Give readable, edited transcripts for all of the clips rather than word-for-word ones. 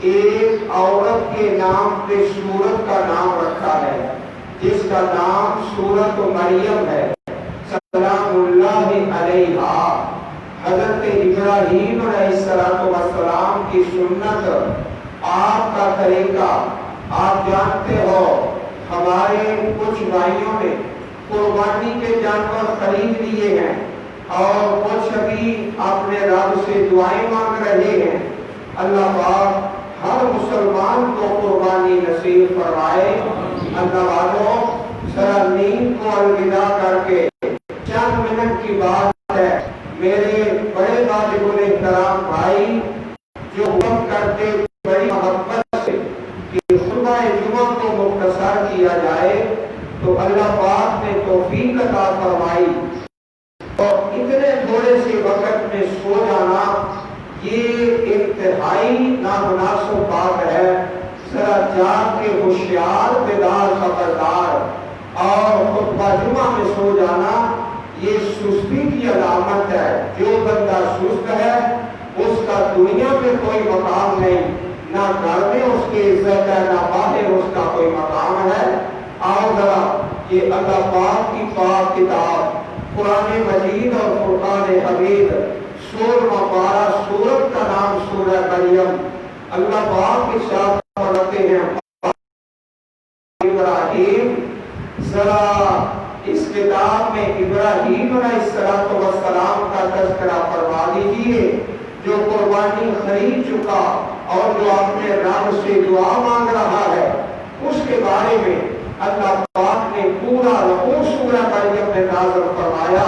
ایک عورت کے نام پہ سورت کا نام رکھا ہے جس کا نام سورت مریم ہے سلام اللہ علیہا۔ حضرت ابراہیم علیہ السلام کی سنت، آپ کا طریقہ آپ جانتے ہو۔ ہمارے کچھ بھائیوں نے قربانی کے جانور خرید لیے ہیں اور کچھ ابھی اپنے رب سے دعائیں مانگ رہے ہیں۔ اللہ پاک ہر مسلمان کو قربانی نصیب فرمائے۔ اللہ والوں، ذرا نیند کو الوداع کر کے چند منٹ کی بات ہے، میرے بڑے واجب الاحترام بھائی جو حکم کرتے بڑی محبت سے کہ خطبہ جمعہ کو مختصر کیا جائے، تو اللہ پاک نے توفیق عطا فرمائی اور اتنے تھوڑے سے وقت میں سو جانا یہ انتہائی نامناسب بات ہے۔ ذرا جاگ کے ہوشیار بیدار خبردار، اور خطبہ جمعہ میں سو جانا یہ سستی کی علامت ہے۔ جو بندہ سست ہے اس کا دنیا میں کوئی مقام نہیں، نہ گھر میں اس کی عزت ہے نہ باہر اس کا کوئی مقام ہے۔ آؤ ذرا یہ اللہ پاک کی پاک کتاب قرآن مجید اور فرقان حمید سورہ پارہ، سورت کا نام سورہ مریم، اللہ پاک کے ساتھ پڑھتے ہیں ابراہیم۔ ذرا اس کتاب میں ابراہیم علیہ السلام کا تذکرہ فرما دیجیے جو قربانی خرید چکا اور جو اپنے رب سے دعا مانگ رہا ہے، اس کے بارے میں اللہ پاک نے پورا سورہ مریم میں نازل فرمایا،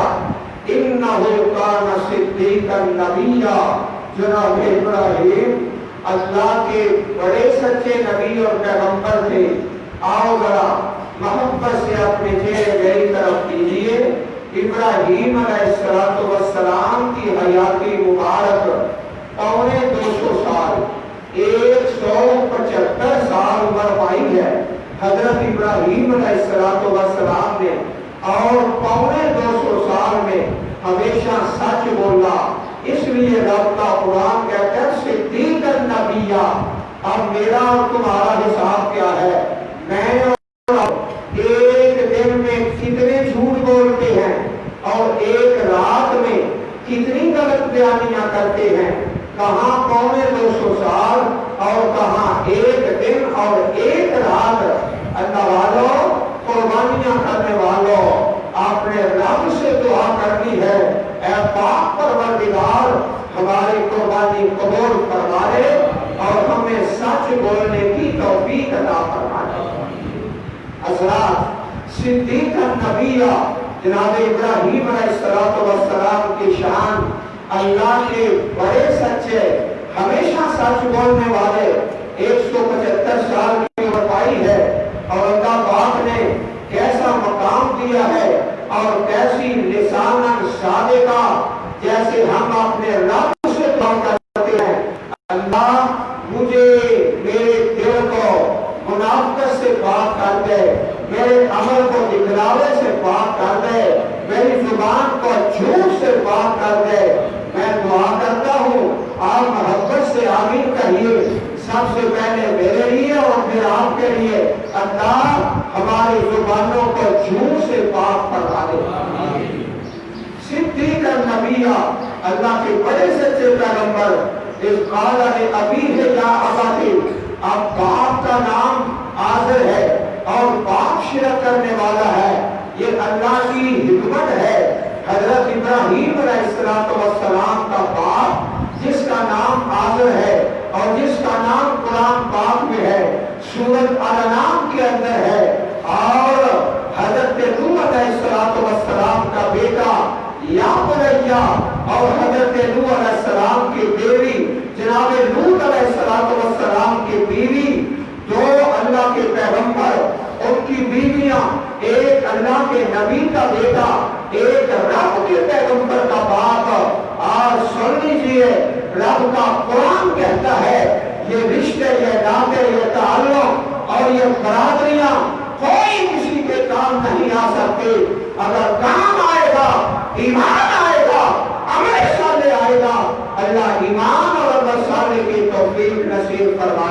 انہ کان صدیقا نبیا۔ جناب ابراہیم اللہ کے بڑے سچے نبی اور پیغمبر تھے۔ آؤ ذرا محبت سے اپنے چہرے میری طرف کیجیے۔ ابراہیم علیہ السلام کی حیاتی مبارک پونے 200 سال، 175 سال عمر پائی ہے حضرت ابراہیم علیہ السلام نے، اور پونے 200 سال میں ہمیشہ سچ بولا۔ اس لیے رب کا قرآن کہتا ہے صدیق النبیہ۔ اب میرا اور تمہارا حساب کیا ہے؟ میں ایک دن میں کتنے جھوٹ بولتے ہیں اور ایک رات میں کتنی غلط بیانیاں کرتے ہیں؟ کہاں پونے 200 سال اور کہاں ایک دن اور ایک رات۔ اللہ والوں، قربانیاں کرنے والوں، اپنے رب سے دعا کرنی ہے، اے پاک پروردگار ہماری قربانی قبول فرما لے اور ہمیں سچ بولنے کی توفیق عطا فرما دے۔ حضرات صدیق النبیہ جناب ابراہیم علیہ السلام کی شان، اللہ کے بڑے سچے ہمیشہ سچ بولنے والے، 175 سال کی عمر پائی ہے، اور اللہ پاک نے کیسا مقام دیا ہے اور کیسی لسان صادقہ، جیسے ہم اپنے رب سے دعا کرتے ہیں، اللہ مجھے میرے دل کو منافقت سے پاک کر دے، میرے عمل کو دکھلاوے سے پاک کر دے، میری زبان کو جھوٹ سے پاک کر دے۔ میں دعا کرتا ہوں، آپ محبت سے آمین کہیے، سب سے پہلے میرے لیے اور پھر آپ کے لیے۔ اللہ ہماری زبانوں کو جھوٹ سے پاک فرما دے۔ صدیق النبیہ اللہ کے بڑے سچے پیغمبر، اس قال ابیہ یا اباتی، اب باپ کا نام آذر ہے اور باپ شرک کرنے والا ہے، یہ اللہ کی حکمت ہے۔ حضرت ابراہیم علیہ السلام کا باپ جس کا نام آذر ہے اور جس کا نام قرآن پاک میں ہے، سورۃ الانعام کے اندر ہے، اور حضرت نوح علیہ السلام کا بیٹا یا بنیا اور حضرت نوح علیہ السلام کی بیوی جناب لوط علیہ السلام کی بیوی، دو اللہ کے پیغمبر، ان کی بیویاں، ایک اللہ کے نبی کا بیٹا، ایک رب کے پیغمبر کا باپ۔ آج سن لیجئے، رب کا قرآن کہتا ہے یہ رشتے، یہ ناطے، یہ تعلق اور یہ برادریاں کوئی کسی کے کام نہیں آ سکتے۔ اگر کام آئے گا، ایمان آئے گا، عمل صالح آئے گا، اللہ ایمان اور عمل صالح کی توفیق نصیب فرمائے۔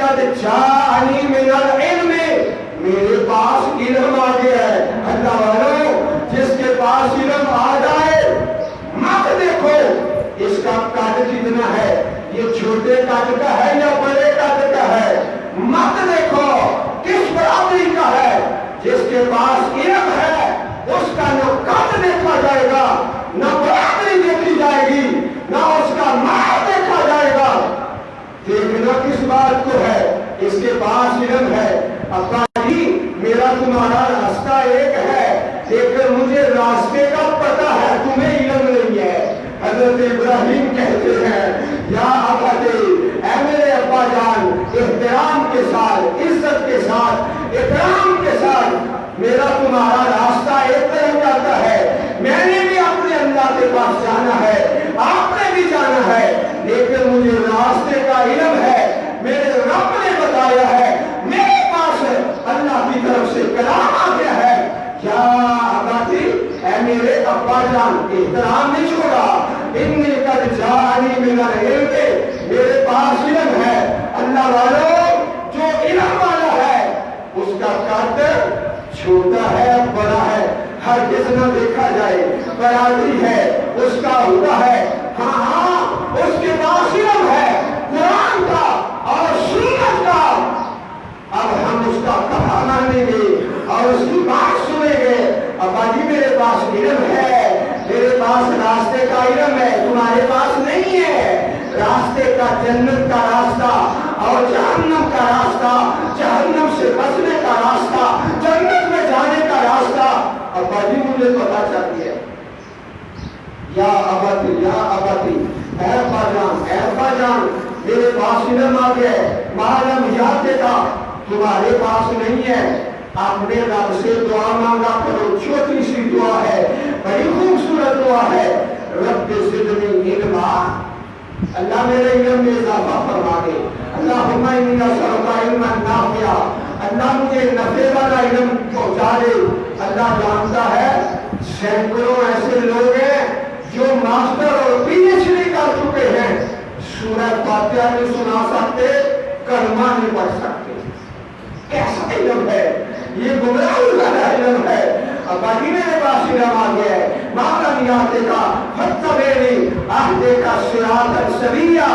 قد جاءنی من العلم، میرے پاس علم آ گیا ہے۔ اللہ والوں، جس کے پاس علم آ جائے مت دیکھو اس کا قد کتنا ہے، یہ چھوٹے قد کا ہے یا بڑے قد کا ہے، مت دیکھو کس برابری کا ہے۔ جس کے پاس علم ہے اس کا نہ قد دیکھا جائے گا، نہ برابری دیکھی جائے گی، نہ اس کا مال دیکھا جائے گا۔ دیکھنا کس بات کو ہے؟ اس کے پاس علم ہے۔ ابا جی میرا تمہارا راستہ ایک ہے لیکن مجھے راستے کا پتہ ہے، تمہیں علم نہیں ہے۔ حضرت ابراہیم کہتے ہیں یا اباتے، اے میرے ابا جان، احترام کے ساتھ، عزت کے ساتھ، اکرام کے ساتھ، میرا تمہارا راستہ ایک طرف جاتا ہے، میں نے بھی اپنے اللہ کے پاس جانا ہے، آپ نے بھی جانا ہے، لیکن مجھے راستے کا علم ہے، میرے رب نے بتایا ہے، میرے پاس اللہ کی طرف سے کلام آ گیا ہے۔ یا اباتی، اے میرے ابا جان، احترام نہیں چھوڑا، انی قد جاءنی من العلم، میرے پاس علم ہے۔ اللہ والوں، جو علم والا ہے اس کا قد چھوٹا ہے بڑا ہے ہر کس نہ دیکھا جائے، برابری ہے اس کا ہوتا ہے۔ ہاں ہاں، اس کے پاس علم ہے قرآن کا اور سنت کا، اب ہم اس کا کہا مانیں گے اور اس کی بات سنیں گے۔ ابا جی میرے پاس علم ہے، میرے پاس راستے کا علم ہے، تمہارے پاس نہیں ہے۔ راستے کا جنت کا راستہ اور جہنم کا راستہ، جہنم سے بچنے کا راستہ، جنت میں جانے کا راستہ ابا جی مجھے پتا چاہتی ہے۔ یا اباتی، یا اباتی، اے ابا جان، اے ابا جان، میرے پاس علم آ گیا ہے، معلوم یاد دیتا تمہارے پاس نہیں ہے۔ اپنے رب سے دعا مانگا کرو، چھوٹی سی دعا ہے، بڑی خوبصورت دعا ہے۔ رب زدنی علما، اللہ میرے علم میں اضافہ فرما دے۔ اللہم انی اسألک علما نافعا، اللہ مجھے نفع والا علم پہنچا دے۔ اللہ جانتا ہے سینکڑوں ایسے لوگ ہیں جو ماسٹر اور پی ایچ ڈی کر چکے ہیں، سورہ فاتحہ نہیں سنا سکتے، کلمہ نہیں پڑھ سکتے۔ کیسا علم ہے یہ؟ گمراہی والا علم ہے۔ ابا جی میرے پاس علم آ گیا ہے، معلوم یاد کا فتبعنی اہدک صراطا سویا۔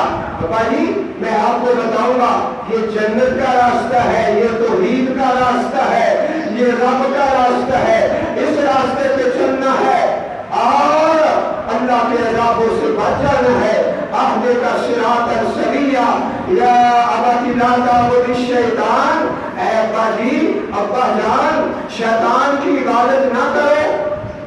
ابا جی میں آپ کو بتاؤں گا، یہ جنت کا راستہ ہے، یہ توحید کا راستہ ہے، یہ رب کا راستہ ہے، اس راستے پہ چلنا ہے اور اللہ کے عذابوں سے بچ جانا ہے۔ اہدک صراطا سویا یا ابا لا تعبد الشیطان، اے ابا جی، ابا جان، شیطان کی عبادت نہ کرو۔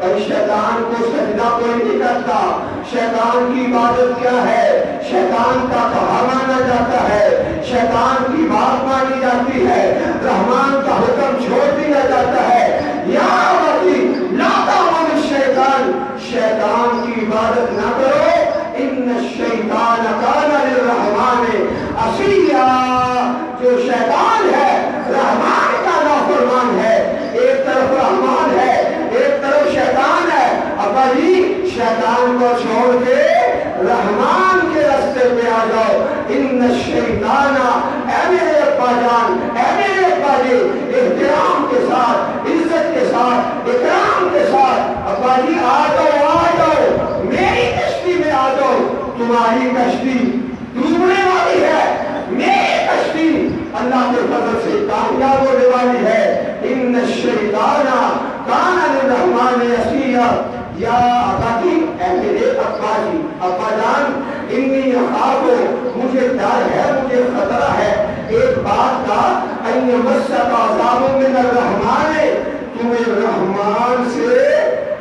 اور شیطان کو سجدہ کوئی نہیں کرتا۔ شیطان کی عبادت کیا ہے؟ شیطان کا کہا مانا جاتا ہے، شیطان کی بات مانی جاتی ہے، رحمان کا حکم چھوڑ دیا جاتا ہے۔ یا ابتی لا تعبد الشیطان، شیطان کی عبادت نہ کرو، ان الشیطان کان للرحمن عصیا، جو شیطان ہے رحمان کا نافرمان ہے۔ ایک طرف رحمان ہے، ایک طرف شیطان ہے۔ ابا جی شیطان کو چھوڑ کے رحمان کے راستے پہ آ جاؤ۔ ان الشیطان، اے میرے ابا جان، اے میرے ابا جی، احترام کے ساتھ، عزت کے ساتھ، اکرام کے ساتھ، ابا جی آ جاؤ، آ جاؤ، میری کشتی میں آ جاؤ۔ تمہاری کشتی ڈوبنے والی ہے، میری کشتی اللہ کے فضل سے کامیاب ہونے والی ہے۔ ان الشیطان کان للرحمن عصیا۔ یا اباتی، اے میرے ابا جی، ابا جان، انی اخاف، مجھے ڈر ہے، مجھے خطرہ ہے ایک بات کا، ان یمسک عذاب من الرحمن، تمہیں رحمان سے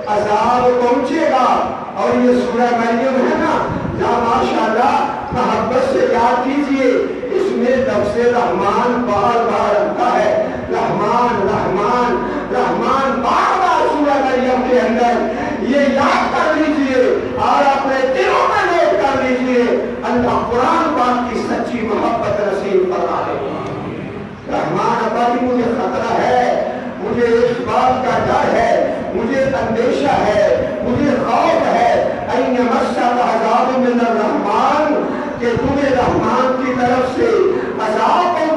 عذاب پہنچے گا۔ اور یہ سورہ مریم ہے نا، یا ماشاءاللہ محبت سے یاد کیجئے، اس میں لفظ رحمان بار بار آتا ہے۔ رحمان رحمان رحمان بار بار سورہ مریم کے اندر، یہ یاد کر لیجئے اور اپنے دلوں میں نوٹ کر لیجئے۔ اللہ قرآن پاک کی سچی محبت نصیب فرما دے۔ رحمان ابا جی مجھے خطرہ ہے، مجھے اس بات کا ڈر ہے، مجھے اندیشہ ہے، مجھے خوف ہے، ان یمسک عذاب من الرحمن، کہ تمہیں رحمان کی طرف سے عذاب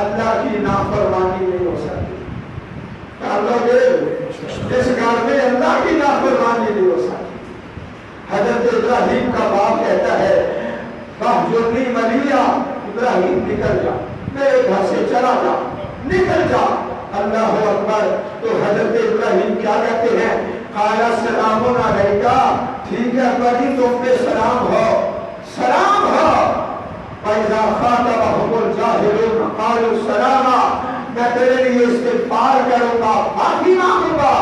اللہ کی نافرمانی نہیں ہو سکتی. اس گھر میں اللہ کی نافرمانی نہیں ہو سکتی. حضرت ابراہیم کا باپ کہتا ہے بہجرنی ملیہ، ابراہیم نکل جا، میرے گھر سے چلا جا، نکل جا. اللہ اکبر. تو حضرت ابراہیم کیا کہتے ہیں؟ قال السلام علیکہ، ٹھیک ہے ابا جی تم پہ سلام ہو، سلام ہو. فَإِذَا خَاطَبَهُمُ الْجَاهِلُونَ قَالُوا سَلَامًا، میں تیرے لیے استغفار کروں گا، معافی مانگوں گا.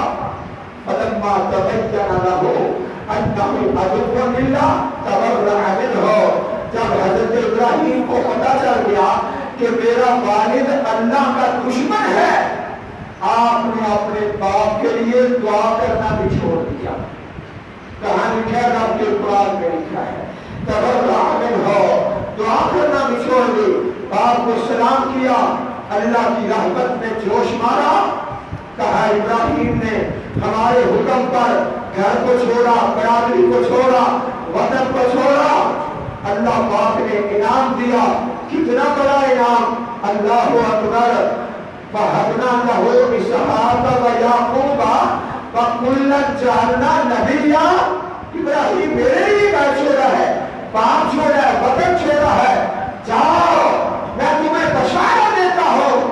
فَلَمَّا تَبَيَّنَ لَهُ أَنَّهُ عَدُوٌّ لِلَّهِ تَبَرَّأَ مِنْهُ. جب حضرت ابراہیم کو پتہ چل گیا کہ میرا والد اللہ کا دشمن ہے، آپ نے اپنے باپ کے لیے دعا کرنا بھی چھوڑ دیا. کہاں لکھا ہے؟ آپ کے قرآن میں لکھا ہے تبرأ منہ، دعا کرنا بھی چھوڑ دی. باپ کو سلام کیا، اللہ کی رحمت میں جوش مارا. کہا ابراہیم نے ہمارے حکم پر گھر کو چھوڑا، برادری کو چھوڑا، وطن کو چھوڑا. اللہ پاک نے انعام دیا. کتنا بڑا انعام! اللہ اکبر. وَهَبْنَا لَهُ إِسْحَاقَ وَيَعْقُوبَ وَكُلًّا جَعَلْنَا نَبِيًّا. ابراہیم میرے لیے گھر چھوڑا ہے، باپ چھوڑا ہے، وطن چھوڑا ہے، جاؤ میں تمہیں بشارت دیتا ہوں،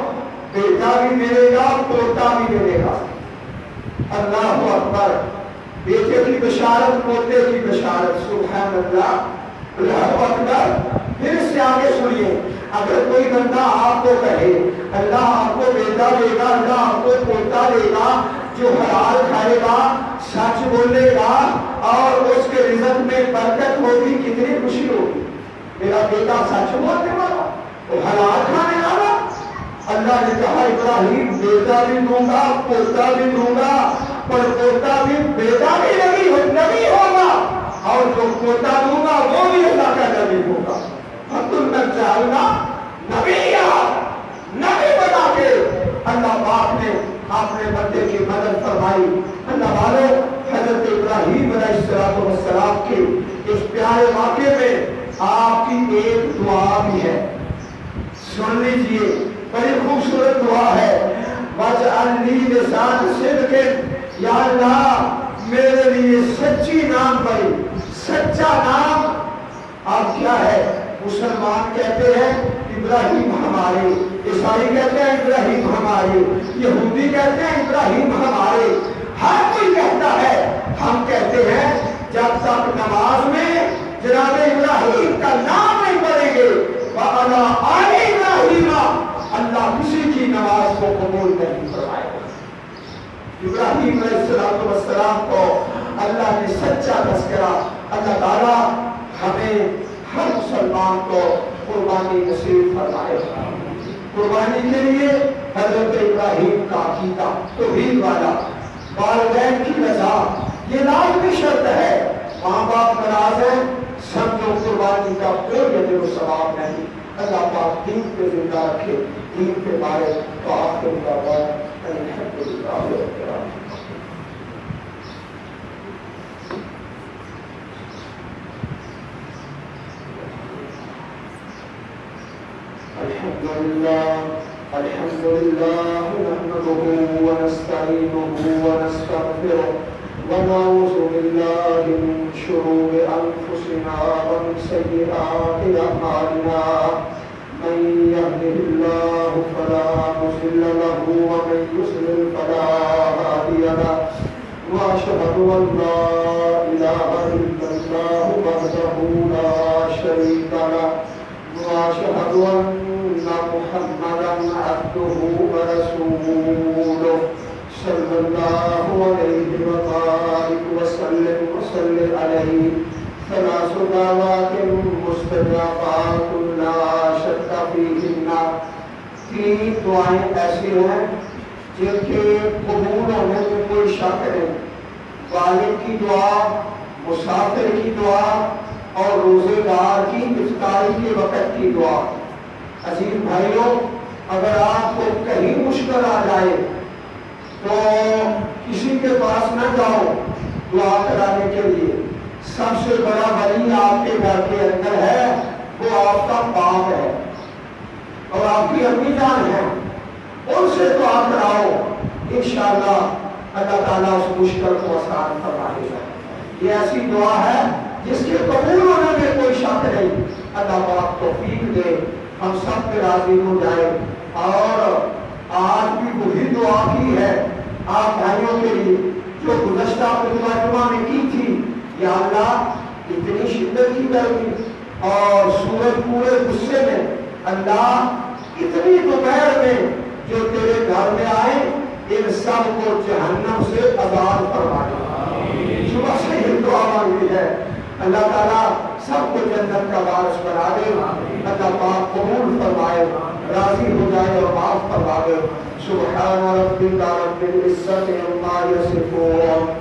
بیٹا بھی ملے گا، پوتا بھی ملے گا. اللہ اکبر. بیٹے کی بشارت، پوتے کی بشارت. سبحان اللہ. اللہ اکبر. پھر اس سے آگے سنیے، اگر کوئی بندہ آپ کو کہے اللہ آپ کو بیٹا دے گا، اللہ آپ کو پوتا دے گا، جو حلال کھائے گا، سچ بولے گا اور اس کے رزق میں برکت ہوگی، کتنی خوشی ہوگی. میرا بیٹا سچ بولنے والا، وہ حلال کھانے والا. اللہ نے کہا ابراہیم بیٹا بھی دوں گا، پوتا بھی دوں گا، پر پوتا بھی بیٹا بھی نبی ہوگا، اور جو پوتا دوں گا وہ بھی اللہ کا نبی ہوگا. نبی بنا کے اللہ پاک نے اپنے بندے کی مدد فرمائی. اللہ والوں، حضرت ابراہیم علیہ السلام کے اس پیارے واقعے میں آپ کی ایک دعا بھی ہے، سن لیجئے. بڑی خوبصورت دعا ہے. وَاجْعَلْنِي لِسَانَ صِدْقٍ، یا اللہ میرے لیے سچی نام پڑی، سچا نام. آپ کیا ہے؟ مسلمان کہتے ہیں ابراہیم ہمارے، عیسائی کہتے ہیں ابراہیم ہمارے، یہودی کہتے ہیں ابراہیم ہمارے. ہر کوئی کہتا ہے. ہم کہتے ہیں جب تک نماز میں جناب ابراہیم کا نام نہیں پڑھیں گے وَعَلَىٰ آلِ إِبْرَاهِيمَ، اللہ کسی کی نماز کو قبول نہیں فرمائے گا. ابراہیم علیہ السلام کو اللہ نے سچا تذکرہ. اللہ تعالیٰ ہمیں ہر مسلمان کو قربانی نصیب فرمائے. قربانی کے لیے حضرت ابراہیم کا عقیدہ توحید والا، والدین کی رضا، یہ لازمی شرط ہے. ماں باپ ناراض ہیں، سمجھو قربانی کا کوئی اجر و ثواب نہیں. اللہ پاک دین پہ زندہ رکھے، دین پہ مارے. تو آخر دعوانا الحمدللہ رب العالمین. الحمد لله نحمده ونستعينه ونستغفره ونعوذ بالله من شرور أنفسنا ومن سيئات أعمالنا. من يهده الله فلا مضل له ومن يضلل فلا هادي له. وأشهد أن لا إله إلا الله وحده لا شريك له. وأشهد أن محمدا عبده ورسوله صلى الله عليه وبارك وسلم عليه. ثلاث دعوات مستجابات لا شك فيهن. تین دعائیں ایسی ہیں جن کے قبول ہونے میں کوئی شک نہیں. والد کی دعا، مسافر کی دعا اور روزے دار کی افطاری کے وقت کی دعا. عزیز بھائیوں، اگر آپ کو کہیں مشکل آ جائے تو کسی کے پاس نہ جاؤ دعا کرانے کے لیے. سب سے بڑا ولی آپ کے گھر کے اندر ہے، وہ آپ کا باپ ہے. اور آپ کی امی جان ہیں، ان سے دعا کراؤ، انشاءاللہ اللہ تعالیٰ اس مشکل کو آسان فرما دے گا۔ یہ ایسی دعا ہے جس کے قبول ہونے میں کوئی شک نہیں۔ اللہ پاک توفیق دے، ہم سب پہ راضی ہو جائے۔ اور آج بھی وہی دعا کی ہے آپ بھائیوں کے لیے جو گزشتہ جمعہ میں کی تھی، یا اللہ اتنی شدت کی گرمی اور سورج پورے غصے میں، اللہ اتنی دوپہر میں جو تیرے گھر میں آئے ان سب کو جہنم سے آزاد فرما دے۔ صبح سے ہی دعا مانگی ہے، اللہ تعالیٰ سب کو جنت کا وارث بنا دے، اللہ پاک قبول فرمائے، راضی ہو جائے اور معاف فرما دے۔ سبحان ربک رب العزت عما یصفون